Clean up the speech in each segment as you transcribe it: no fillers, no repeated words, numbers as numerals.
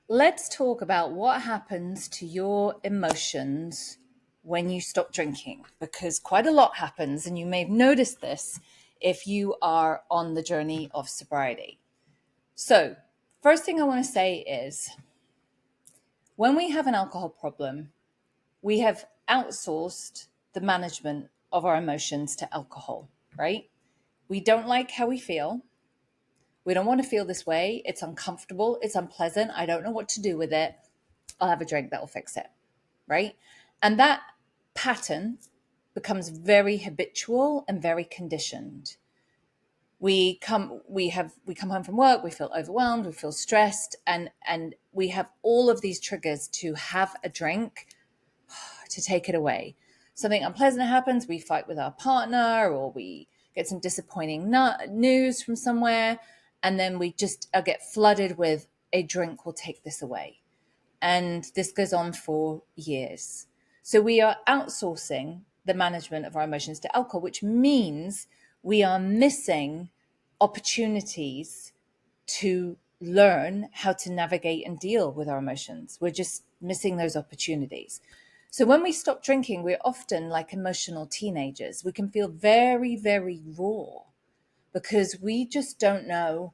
Let's talk about what happens to your emotions when you stop drinking, because quite a lot happens, and you may have noticed this if you are on the journey of sobriety. So, first thing I want to say is when we have an alcohol problem, we have outsourced the management of our emotions to alcohol, right? We don't like how we feel. We don't want to feel this way. It's uncomfortable. It's unpleasant. I don't know what to do with it. I'll have a drink that will fix it, right? And that pattern becomes very habitual and very conditioned. We come home from work, we feel overwhelmed, we feel stressed, and we have all of these triggers to have a drink to take it away. Something unpleasant happens, we fight with our partner, or we get some disappointing news from somewhere, and then we just get flooded with a drink will take this away. And this goes on for years. So we are outsourcing the management of our emotions to alcohol, which means we are missing opportunities to learn how to navigate and deal with our emotions. We're just missing those opportunities. So when we stop drinking, we're often like emotional teenagers. We can feel very, very raw because we just don't know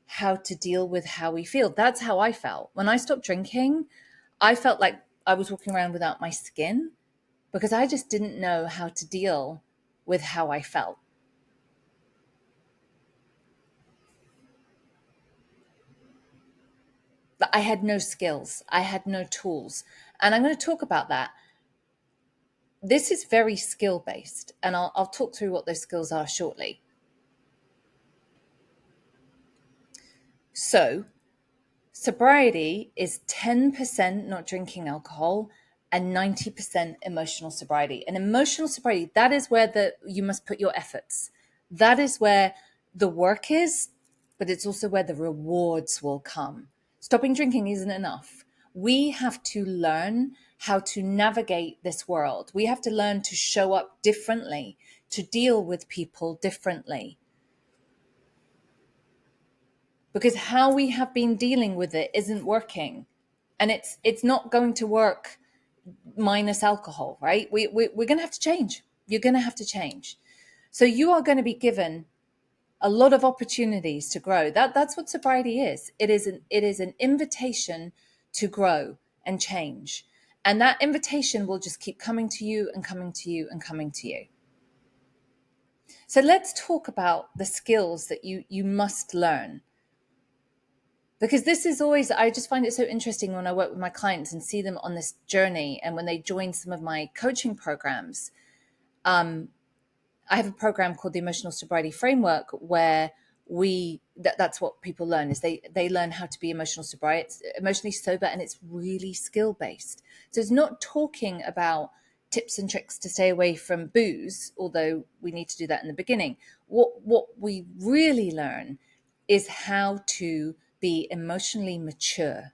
how to deal with how we feel. That's how I felt. When I stopped drinking, I felt like I was walking around without my skin because I just didn't know how to deal with how I felt. But I had no skills. I had no tools. And I'm going to talk about that. This is very skill based, and I'll talk through what those skills are shortly. So, sobriety is 10% not drinking alcohol and 90% emotional sobriety. And emotional sobriety, that is where you must put your efforts. That is where the work is, but it's also where the rewards will come. Stopping drinking isn't enough. We have to learn how to navigate this world. We have to learn to show up differently, to deal with people differently. Because how we have been dealing with it isn't working. And it's not going to work minus alcohol, right? We're going to have to change. You're going to have to change. So you are going to be given a lot of opportunities to grow. That's what sobriety is. It is an invitation to grow and change. And that invitation will just keep coming to you and coming to you and coming to you. So let's talk about the skills that you must learn. Because this is always, I just find it so interesting when I work with my clients and see them on this journey. And when they join some of my coaching programs, I have a program called the Emotional Sobriety Framework where that's what people learn is they learn how to be emotionally sober, and it's really skill based. So it's not talking about tips and tricks to stay away from booze, although we need to do that in the beginning. What we really learn is how to be emotionally mature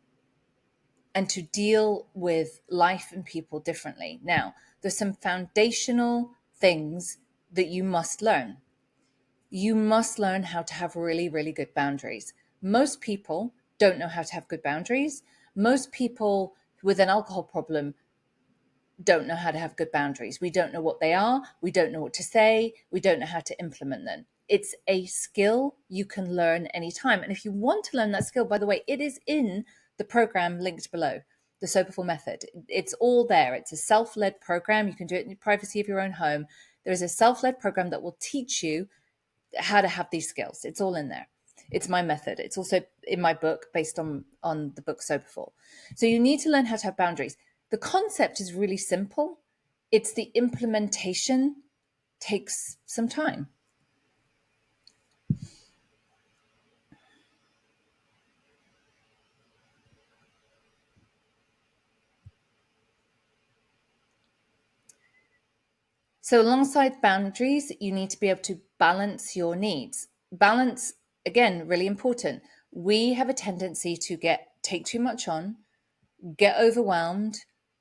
and to deal with life and people differently. Now, there's some foundational things that you must learn. You must learn how to have really, really good boundaries. Most people don't know how to have good boundaries. Most people with an alcohol problem don't know how to have good boundaries. We don't know what they are. We don't know what to say. We don't know how to implement them. It's a skill you can learn anytime. And if you want to learn that skill, by the way, it is in the program linked below, the Soberful Method. It's all there. It's a self-led program. You can do it in the privacy of your own home. There is a self-led program that will teach you how to have these skills. It's all in there. It's my method. It's also in my book based on the book Soberful. So you need to learn how to have boundaries. The concept is really simple. It's the implementation takes some time. So alongside boundaries, you need to be able to balance your needs. Balance, again, really important. We have a tendency to take too much on, get overwhelmed.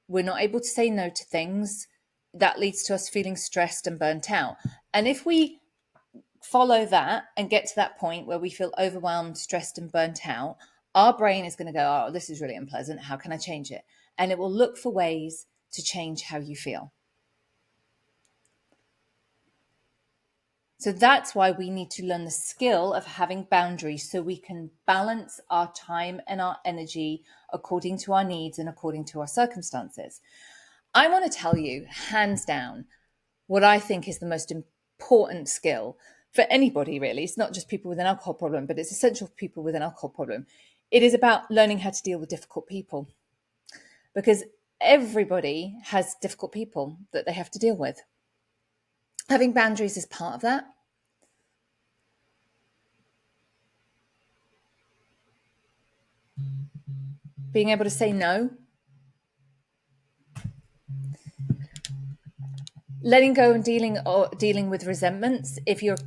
We're not able to say no to things. That leads to us feeling stressed and burnt out. And if we follow that and get to that point where we feel overwhelmed, stressed, and burnt out, our brain is going to go, oh, this is really unpleasant. How can I change it? And it will look for ways to change how you feel. So that's why we need to learn the skill of having boundaries so we can balance our time and our energy according to our needs and according to our circumstances. I want to tell you, hands down, what I think is the most important skill for anybody, really. It's not just people with an alcohol problem, but it's essential for people with an alcohol problem. It is about learning how to deal with difficult people, because everybody has difficult people that they have to deal with. Having boundaries is part of that. Being able to say no. Letting go and dealing with resentments. If you're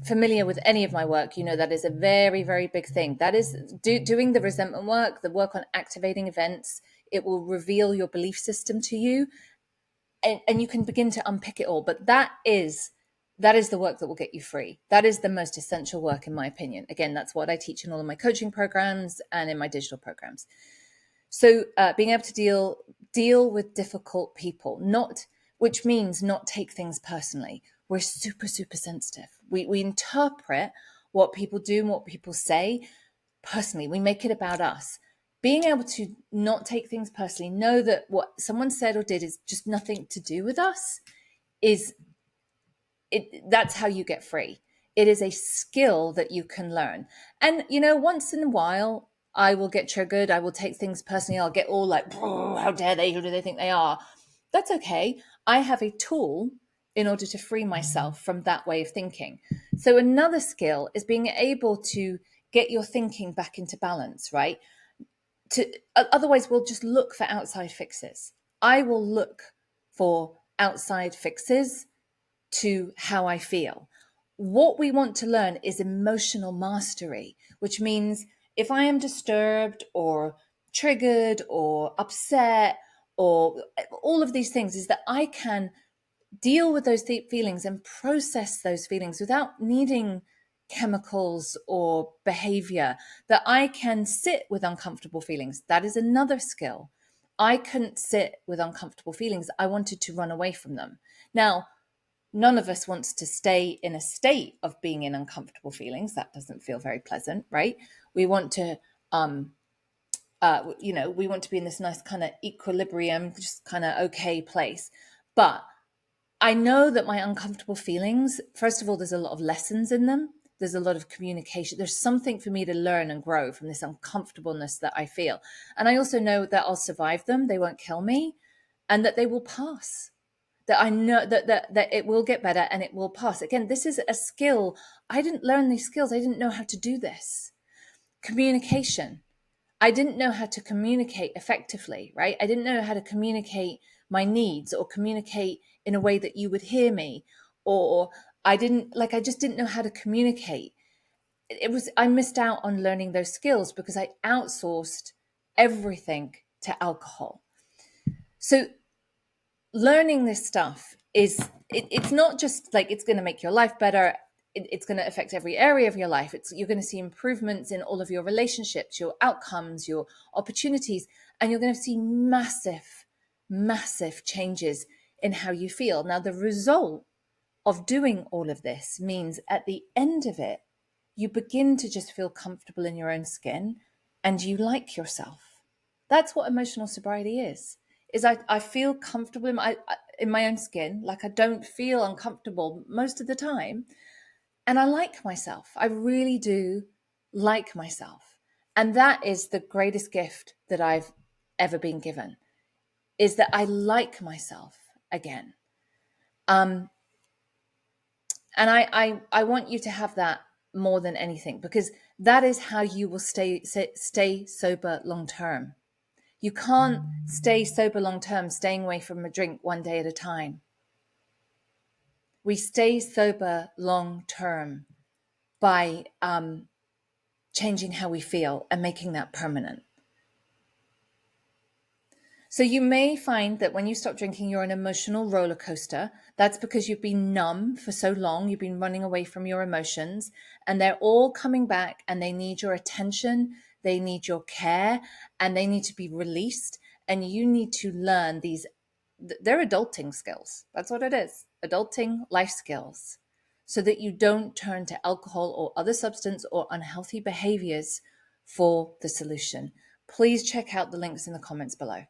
familiar with any of my work, you know that is a very, very big thing. That is doing the resentment work, the work on activating events. It will reveal your belief system to you, and you can begin to unpick it all. But that is the work that will get you free. That is the most essential work, in my opinion. Again, that's what I teach in all of my coaching programs and in my digital programs. So being able to deal with difficult people, which means not take things personally. We're super, super sensitive. We interpret what people do and what people say personally. We make it about us. Being able to not take things personally, know that what someone said or did is just nothing to do with us, that's how you get free. It is a skill that you can learn. And, once in a while, I will get triggered. I will take things personally. I'll get all like, oh, how dare they? Who do they think they are? That's okay. I have a tool in order to free myself from that way of thinking. So another skill is being able to get your thinking back into balance, right? Otherwise, we'll just look for outside fixes. I will look for outside fixes to how I feel. What we want to learn is emotional mastery, which means if I am disturbed or triggered or upset or all of these things, is that I can deal with those feelings and process those feelings without needing chemicals or behavior, that I can sit with uncomfortable feelings. That is another skill. I couldn't sit with uncomfortable feelings. I wanted to run away from them. Now, none of us wants to stay in a state of being in uncomfortable feelings. That doesn't feel very pleasant, right? We want to, we want to be in this nice kind of equilibrium, just kind of okay place. But I know that my uncomfortable feelings, first of all, there's a lot of lessons in them. There's a lot of communication. There's something for me to learn and grow from this uncomfortableness that I feel. And I also know that I'll survive them. They won't kill me, and that they will pass. That I know that it will get better and it will pass. Again, this is a skill. I didn't learn these skills. I didn't know how to do this. Communication. I didn't know how to communicate effectively, right? I didn't know how to communicate my needs or communicate in a way that you would hear me, or I just didn't know how to communicate. I missed out on learning those skills because I outsourced everything to alcohol. So learning this stuff it's not just like it's going to make your life better. It's going to affect every area of your life. You're going to see improvements in all of your relationships, your outcomes, your opportunities, and you're going to see massive, massive changes in how you feel. Now, the result of doing all of this means at the end of it, you begin to just feel comfortable in your own skin and you like yourself. That's what emotional sobriety is I feel comfortable in my own skin. Like I don't feel uncomfortable most of the time. And I like myself. I really do like myself. And that is the greatest gift that I've ever been given, is that I like myself again. And I want you to have that more than anything, because that is how you will stay sober long term. You can't stay sober long term staying away from a drink one day at a time. We stay sober long term by changing how we feel and making that permanent. So you may find that when you stop drinking, you're an emotional roller coaster. That's because you've been numb for so long. You've been running away from your emotions, and they're all coming back, and they need your attention. They need your care, and they need to be released. And you need to learn these. They're adulting skills. That's what it is. Adulting life skills, so that you don't turn to alcohol or other substance or unhealthy behaviors for the solution. Please check out the links in the comments below.